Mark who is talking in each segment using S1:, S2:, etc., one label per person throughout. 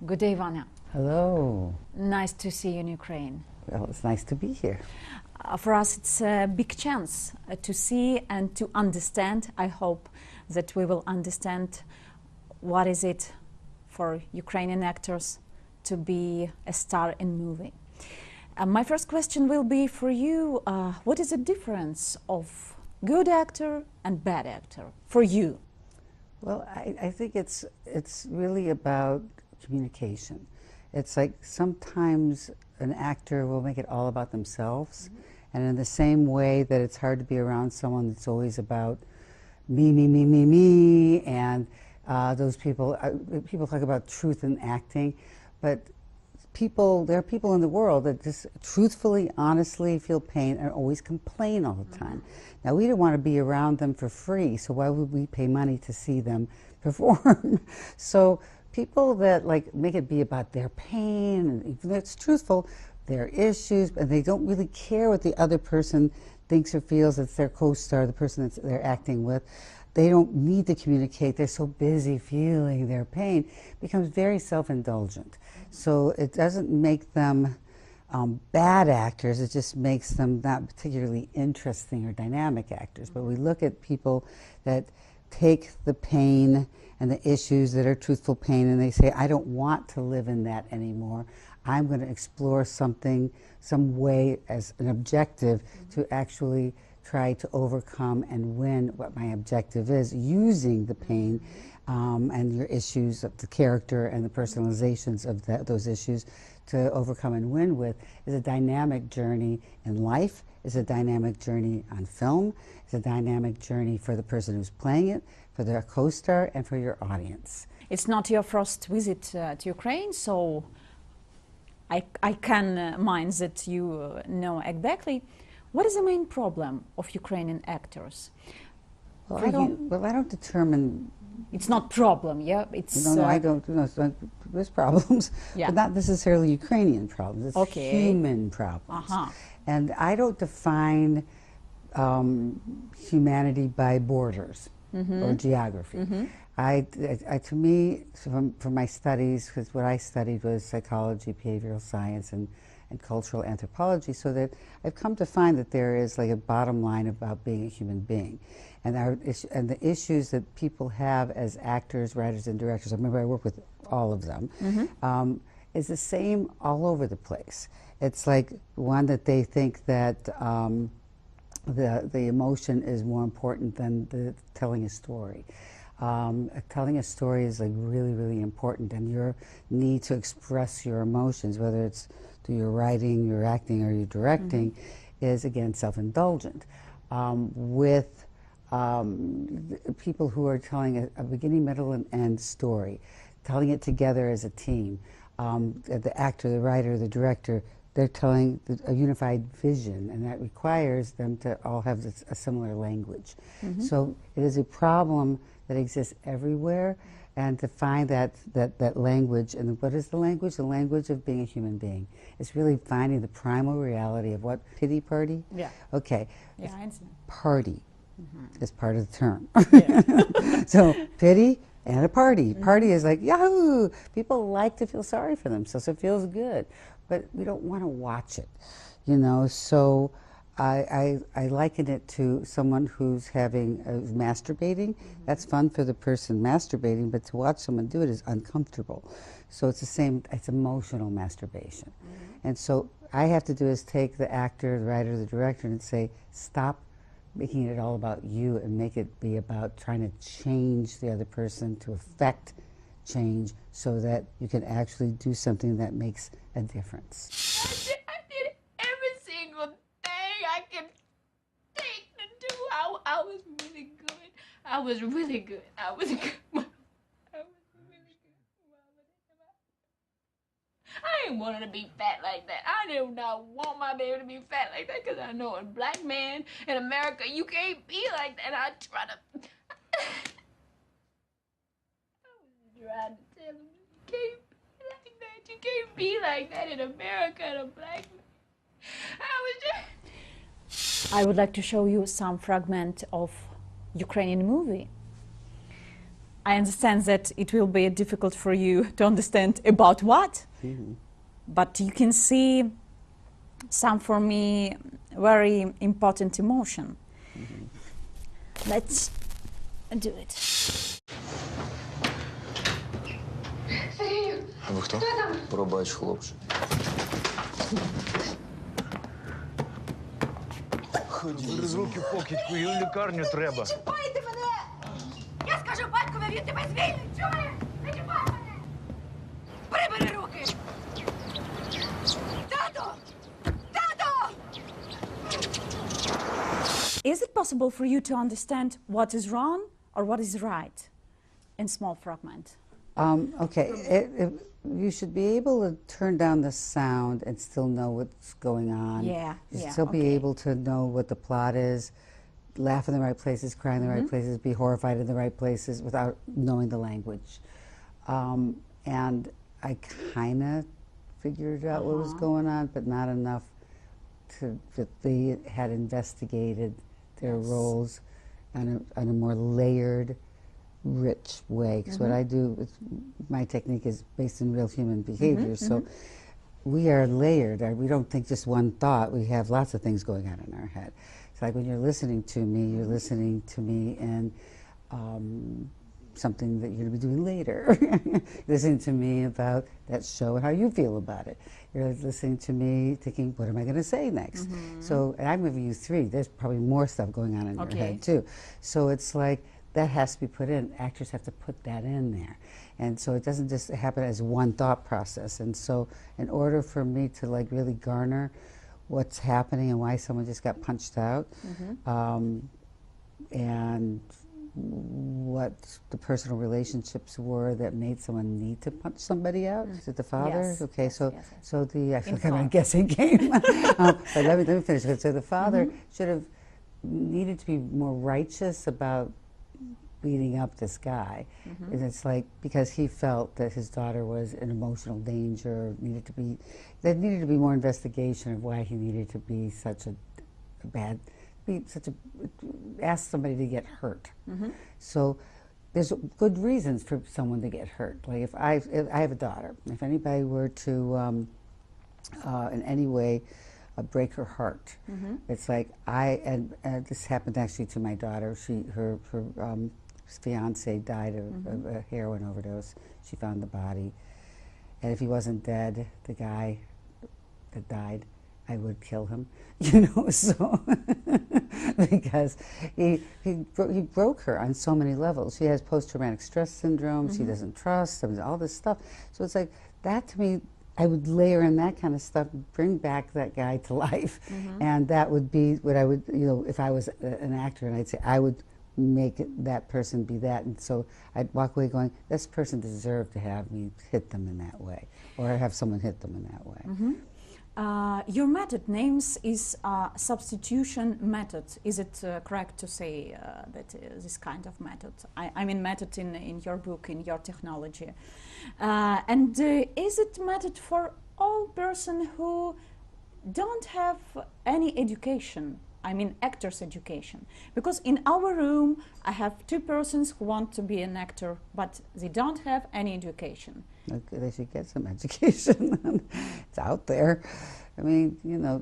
S1: Good day, Ivana.
S2: Hello.
S1: Nice to see you in Ukraine.
S2: Well, it's nice to be here.
S1: For us, it's a big chance to see and to understand. I hope that we will understand what is it for Ukrainian actors to be a star in movie. My first question will be for you. What is the difference of good actor and bad actor for you?
S2: Well, I think it's really about communication. It's like sometimes an actor will make it all about themselves, and in the same way that it's hard to be around someone that's always about me, and those people talk about truth in acting, but there are people in the world that just truthfully, honestly feel pain and always complain all the time. Now, we don't want to be around them for free, so why would we pay money to see them perform? So people that make it be about their pain, and even though it's truthful, their issues, and they don't really care what the other person thinks or feels. It's their co-star, the person that they're acting with. They don't need to communicate. They're so busy feeling their pain. It becomes very self-indulgent. So it doesn't make them bad actors. It just makes them not particularly interesting or dynamic actors. But we look at people that take the pain and the issues that are truthful pain, and they say, I don't want to live in that anymore. I'm going to explore something, some way as an objective to actually try to overcome and win what my objective is, using the pain and your issues of the character and the personalizations of those issues to overcome and win with. Is a dynamic journey in life, is a dynamic journey on film, is a dynamic journey for the person who's playing it, for their co-star, and for your audience.
S1: It's not your first visit to Ukraine, so I can mind that you know exactly. What is the main problem of Ukrainian actors?
S2: Well, I don't determine.
S1: It's not problem, yeah. It's
S2: no, I don't. No, there's problems,
S1: yeah,
S2: but not necessarily Ukrainian problems. It's
S1: okay,
S2: human problems, and I don't define humanity by borders or geography. To me, from my studies, because what I studied was psychology, behavioral science, and cultural anthropology, so that I've come to find that there is like a bottom line about being a human being, and the issues that people have as actors, writers, and directors. I remember I work with all of them. Is the same all over the place. It's like one that they think that the emotion is more important than telling a story. Telling a story is like really, really important, and your need to express your emotions, whether it's through your writing, your acting, or your directing, is again self-indulgent. With people who are telling a beginning, middle, and end story, telling it together as a team. The actor, the writer, the director, they're telling a unified vision, and that requires them to all have a similar language. So it is a problem that exists everywhere, and to find that language. And what is the language? The language of being a human being. It's really finding the primal reality of what pity party.
S1: Yeah.
S2: Okay.
S1: Yeah, I understand.
S2: Party is part of the term.
S1: Yeah.
S2: So pity and a party. Party is like yahoo! People like to feel sorry for themselves. It feels good, but we don't want to watch it, you know. So I liken it to someone who's masturbating. That's fun for the person masturbating, but to watch someone do it is uncomfortable. So it's the same, it's emotional masturbation. And so I have to do is take the actor, the writer, the director, and say, stop making it all about you and make it be about trying to change the other person, to affect change, so that you can actually do something that makes a difference.
S3: I did every single thing I could think to do. I was really good. I was really good. I was good. I was really good. I ain't wanting to be fat like that. I do not want my baby to be fat like that, because I know a black man in America, you can't be like that. I try to... I was trying to tell him, you can't be like that. You can't be like that in America, and a black man.
S1: I would like to show you some fragment of Ukrainian movie. I understand that it will be difficult for you to understand about what, but you can see some, for me, very important emotion. Let's do it.
S3: Сергію,
S4: А ви хто?
S3: хто там?
S4: Пробач, хлопче.
S5: Бери руки в покидьку, їй в лікарню треба.
S3: Чіпайте мене! Я скажу батькові, він тебе звільнить! Чуєш? Не чіпай мене! Прибери руки! Тато! Тато!
S1: Is it possible for you to understand what is wrong or what is right in small fragment?
S2: Okay, you should be able to turn down the sound and still know what's going on.
S1: Yeah,
S2: You should
S1: yeah,
S2: still be
S1: okay.
S2: able to know what the plot is, laugh in the right places, cry in the right places, be horrified in the right places without knowing the language. And I kind of figured out what was going on, but not enough that they had investigated their roles on a more layered, rich way. Because what I do, my technique is based in real human behavior. So we are layered. We don't think just one thought. We have lots of things going on in our head. It's like when you're listening to me, you're listening to me in something that you're going to be doing later. Listening to me about that show and how you feel about it. You're listening to me thinking, what am I going to say next? So, and I'm giving you 3. There's probably more stuff going on in your head too. So it's like, that has to be put in. Actors have to put that in there. And so it doesn't just happen as one thought process. And so in order for me to like really garner what's happening and why someone just got punched out, and what the personal relationships were that made someone need to punch somebody out. Is it the father?
S1: Yes,
S2: Okay,
S1: yes,
S2: so
S1: yes, yes.
S2: so the I feel like I'm in a guessing game. But let me finish. So the father should have needed to be more righteous about beating up this guy. And it's like, because he felt that his daughter was in emotional danger, there needed to be more investigation of why he needed to be such ask somebody to get hurt. So there's good reasons for someone to get hurt. Like if I have a daughter, if anybody were to in any way break her heart, it's like this happened actually to my daughter. Her fiance died of a heroin overdose. She found the body, and if he wasn't dead, the guy that died, I would kill him, you know. So because he broke her on so many levels. She has post-traumatic stress syndrome. She doesn't trust. I mean, all this stuff. So it's like that to me. I would layer in that kind of stuff, bring back that guy to life, and that would be what I would, you know, if I was an actor, and I'd say I would make that person be that, and so I'd walk away going, this person deserved to have me hit them in that way, or have someone hit them in that way.
S1: Your method names is substitution method. Is it correct to say that this kind of method? I mean method in your book, in your technology. And is it method for all person who don't have any education? I mean actor's education. Because in our room I have 2 persons who want to be an actor, but they don't have any education.
S2: Okay, they should get some education. It's out there. I mean, you know,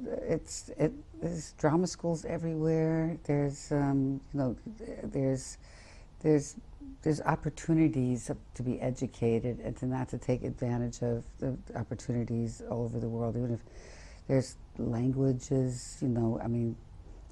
S2: there's drama schools everywhere. There's, you know, there's opportunities to be educated and to not to take advantage of the opportunities all over the world. Even if there's languages, you know, I mean,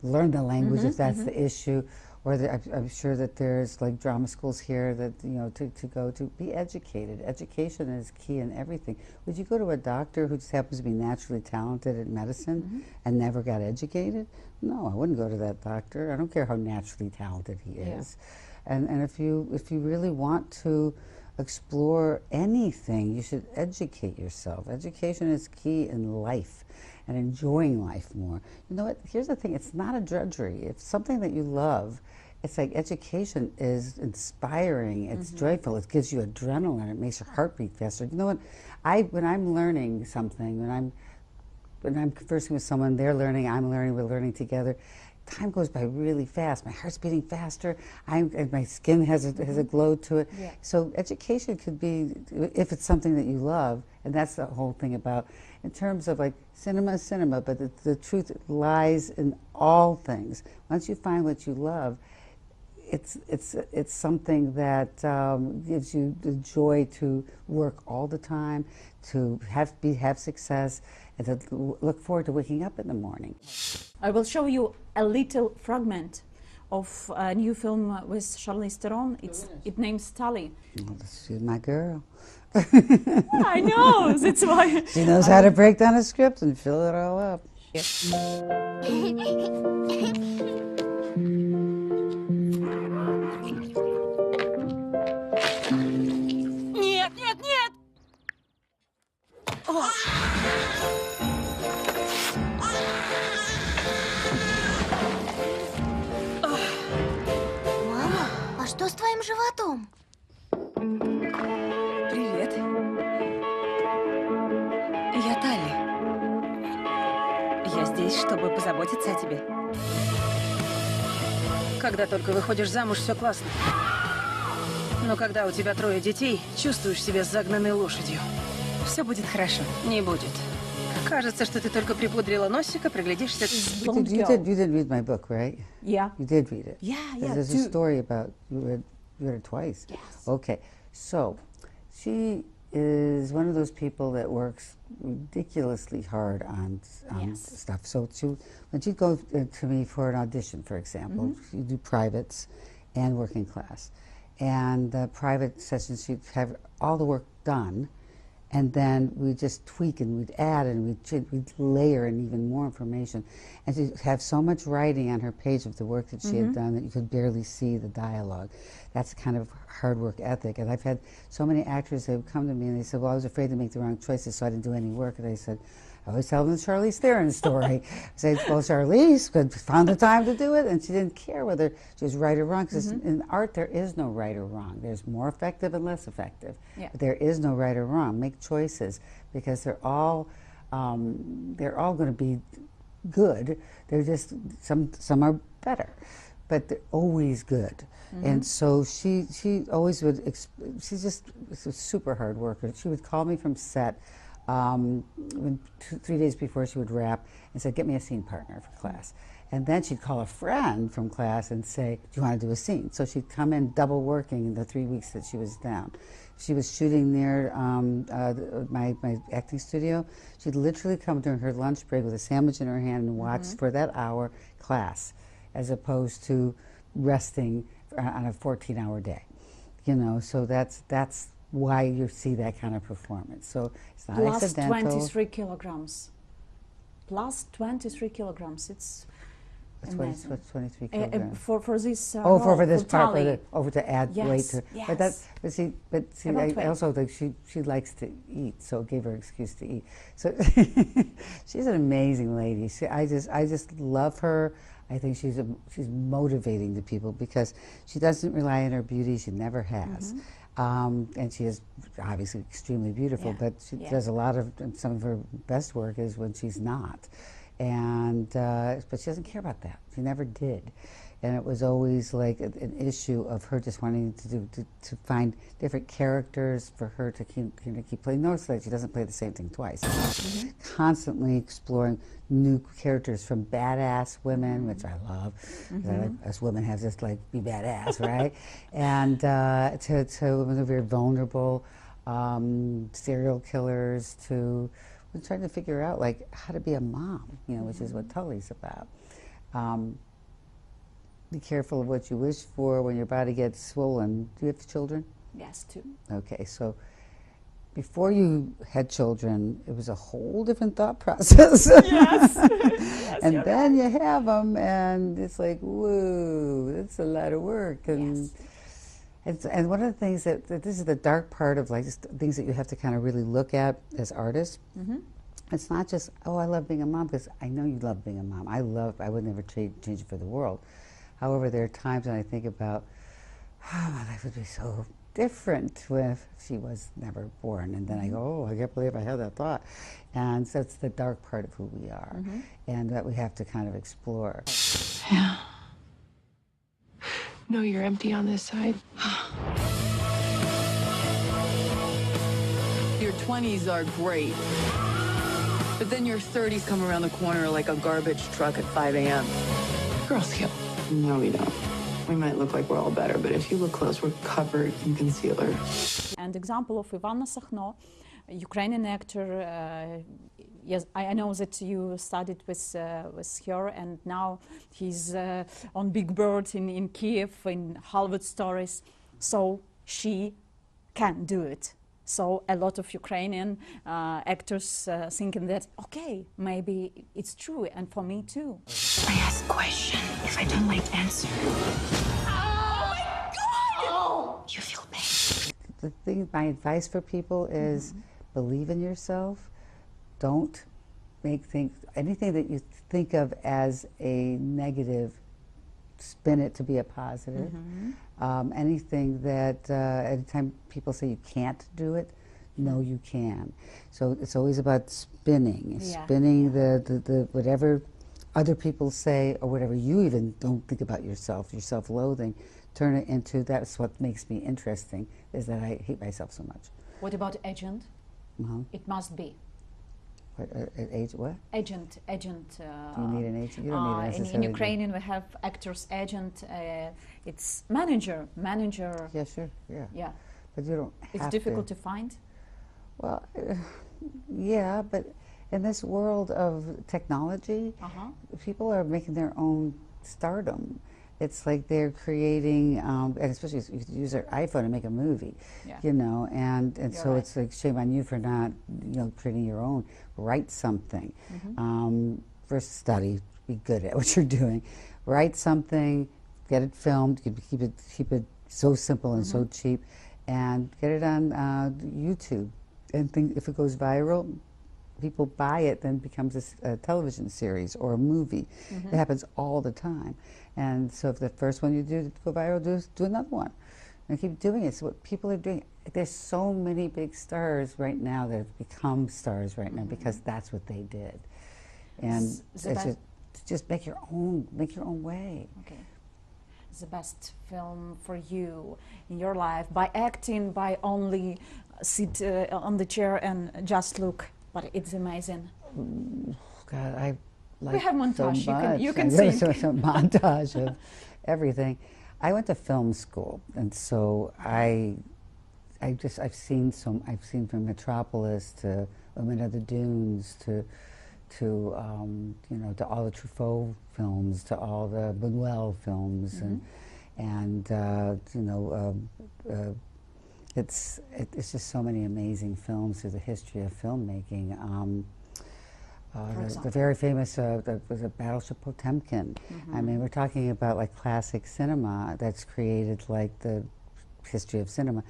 S2: learn the language if that's the issue. Or I'm sure that there's like drama schools here that, you know, to go to. Be educated. Education is key in everything. Would you go to a doctor who just happens to be naturally talented at medicine and never got educated? No, I wouldn't go to that doctor. I don't care how naturally talented he is. And if you really want to explore anything, you should educate yourself. Education is key in life and enjoying life more. You know what? Here's the thing. It's not a drudgery. It's something that you love. It's like education is inspiring. It's joyful. It gives you adrenaline. It makes your heart beat faster. You know what? When I'm learning something, when I'm conversing with someone, they're learning, I'm learning, we're learning together, time goes by really fast. My heart's beating faster. And my skin has a glow to it.
S1: Yeah.
S2: So education could be, if it's something that you love, and that's the whole thing about, in terms of like cinema, but the truth lies in all things. Once you find what you love, it's something that gives you the joy to work all the time, to have success, and to look forward to waking up in the morning.
S1: I will show you a little fragment of a new film with Charlize Theron. It names Tully.
S2: Oh, she's my girl.
S1: I know, that's why.
S2: She knows how to break down a script and fill it all up.
S4: Нет, нет, нет! О.
S6: Мама, а что с твоим животом?
S4: Привет. Я Талли. Я здесь, чтобы позаботиться о тебе. Когда только выходишь замуж, все классно. Но когда у тебя 3 детей, чувствуешь себя загнанной лошадью. Все будет хорошо. Не будет. Кажется, что ты только припудрила носик, и приглядишься.
S1: Blonde
S2: You
S1: girl.
S2: did read my book, right?
S1: Yeah.
S2: You did read it.
S1: Yeah, yeah.
S2: There's a story about you read it twice.
S1: Yes.
S2: Okay, so she is one of those people that works ridiculously hard on
S1: Yes.
S2: stuff. So when she'd go to me for an audition, for example, she'd do privates and working class. And the private sessions, she'd have all the work done, and then we'd just tweak and we'd add and we'd layer in even more information. And she'd have so much writing on her page of the work that she had done that you could barely see the dialogue. That's kind of hard work ethic. And I've had so many actors that would come to me and they said, well, I was afraid to make the wrong choices, so I didn't do any work. And I said, I always tell them the Charlize Theron story. I said, well, Charlize found the time to do it, and she didn't care whether she was right or wrong, because in art there is no right or wrong. There's more effective and less effective.
S1: Yeah.
S2: But there is no right or wrong. Make choices, because they're all going to be good. They're just, some are better, but they're always good. And so she always would, she's just a super hard worker. She would call me from set 3 days before she would wrap and said, get me a scene partner for class. And then she'd call a friend from class and say, do you want to do a scene? So she'd come in double working in the 3 weeks that she was down. She was shooting near my acting studio. She'd literally come during her lunch break with a sandwich in her hand and watch for that hour class, as opposed to resting on a 14-hour day. You know, so that's why you see that kind of performance. So it's not
S1: Plus
S2: accidental.
S1: 23 kilograms. Plus 23 kilograms. It's amazing.
S2: What's 23 kilograms?
S1: For this
S2: Oh, for
S1: role,
S2: this part,
S1: Tully.
S2: to add
S1: Yes,
S2: weight to.
S1: yes.
S2: But see,
S1: About weight.
S2: I also think she likes to eat, so it gave her an excuse to eat. So she's an amazing lady. I just love her. I think she's motivating to people because she doesn't rely on her beauty. She never has. And she is obviously extremely beautiful,
S1: Yeah.
S2: but she
S1: Yeah.
S2: does a lot of, some of her best work is when she's not. And, but she doesn't care about that. She never did. And it was always like an issue of her just wanting to find different characters for her to keep playing. Notice that she doesn't play the same thing twice. Constantly exploring new characters, from badass women, which I love. Us women have this like be badass, right? And to women who are very vulnerable, serial killers, to we're trying to figure out like how to be a mom, you know, which is what Tully's about. Be careful of what you wish for when your body gets swollen. Do you have children?
S1: Yes, too.
S2: Okay, so before you had children, it was a whole different thought process.
S1: Yes.
S2: And then you have them, and it's like, whoa, that's a lot of work. And and one of the things that this is the dark part of like just things that you have to kind of really look at as artists. It's not just, oh, I love being a mom, because I know you love being a mom. I would never change it for the world. However, there are times when I think about, oh, my life would be so different if she was never born. And then I go, oh, I can't believe I had that thought. And so it's the dark part of who we are, and that we have to kind of explore.
S3: Yeah. No, you're empty on this side.
S7: Your 20s are great. But then your 30s come around the corner like a garbage truck at 5 a.m.
S3: Girls kill.
S7: No, we don't. We might look like we're all better, but if you look close, we're covered in concealer.
S1: And example of Ivana Sokolova, Ukrainian actor. Yes, I know that you studied with her, and now he's on Big Bird in Kiev, in Hollywood stories. So she can do it. So a lot of Ukrainian actors thinking that, okay, maybe it's true, and for me too.
S3: I ask question. If I don't like answer. Oh my God! Oh. You feel pain.
S2: The thing, my advice for people is believe in yourself. Don't make anything that you think of as a negative, spin it to be a positive. Anything that anytime people say you can't do it, no, you can. So it's always about spinning, spinning the whatever other people say or whatever you even don't think about yourself, your self-loathing, turn it into that's what makes me interesting, is that I hate myself so much.
S1: What about agent? It must be.
S2: What?
S1: Agent.
S2: Do you need an agent? You don't need it necessarily.
S1: In Ukrainian, we have actors agent. It's manager.
S2: Yeah, sure. Yeah.
S1: Yeah.
S2: But you don't have
S1: It's difficult to find.
S2: Well, yeah, but in this world of technology, people are making their own stardom. It's like they're creating, and especially you could use their iPhone to make a movie, you know, and so it's like shame on you for not, you know, creating your own. Write something. First study, be good at what you're doing. Write something, get it filmed, keep it so simple and so cheap, and get it on YouTube. And if it goes viral, people buy it, then it becomes a television series or a movie. It happens all the time. And so if the first one you do go viral, do another one. And keep doing it. So what people are doing, there's so many big stars right now that have become stars right now because that's what they did. And it's just make your own way.
S1: Okay. The best film for you in your life, by acting, by only sit on the chair and just look, but it's amazing.
S2: God, I like
S1: we have montage.
S2: So
S1: you can see
S2: a montage of everything. I went to film school, and so I've seen from Metropolis to Women of the Dunes to you know, to all the Truffaut films, to all the Buñuel films, and you know, it's just so many amazing films through the history of filmmaking. The very famous was a Battleship Potemkin. I mean, we're talking about like classic cinema that's created like the history of cinema.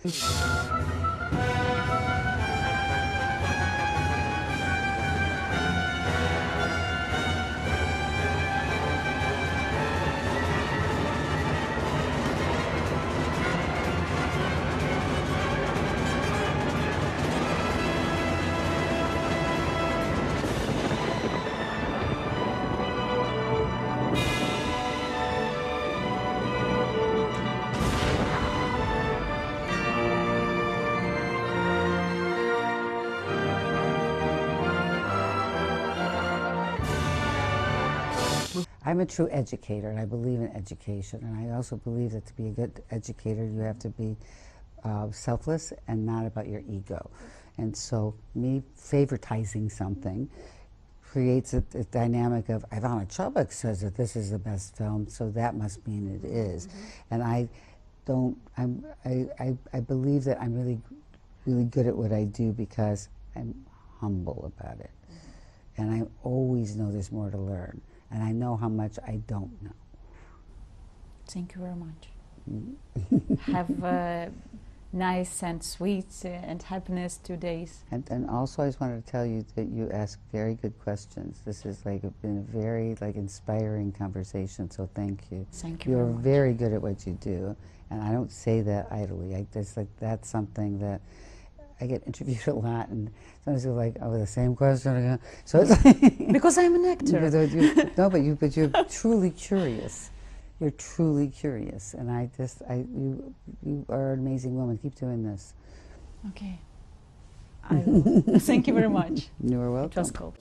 S2: I'm a true educator, and I believe in education, and I also believe that to be a good educator, you have to be selfless and not about your ego. And so me favoritizing something creates a dynamic of Ivana Chubbuck says that this is the best film, so that must mean it is. And I believe that I'm really, really good at what I do because I'm humble about it. And I always know there's more to learn. And I know how much I don't know.
S1: Thank you very much. Have a nice and sweet and happiness 2 days.
S2: And also I just wanted to tell you that you ask very good questions. This has been a very inspiring conversation, so thank you.
S1: Thank you
S2: You're
S1: very much.
S2: very good at what you do, and I don't say that idly. That's something that I get interviewed a lot, and sometimes they're like, "Oh, the same question again." So it's like,
S1: Because I'm an actor.
S2: no, but you're truly curious. You're truly curious, and you are an amazing woman. Keep doing this.
S1: Okay. I will. Thank you very much.
S2: You are welcome.
S1: It was cool.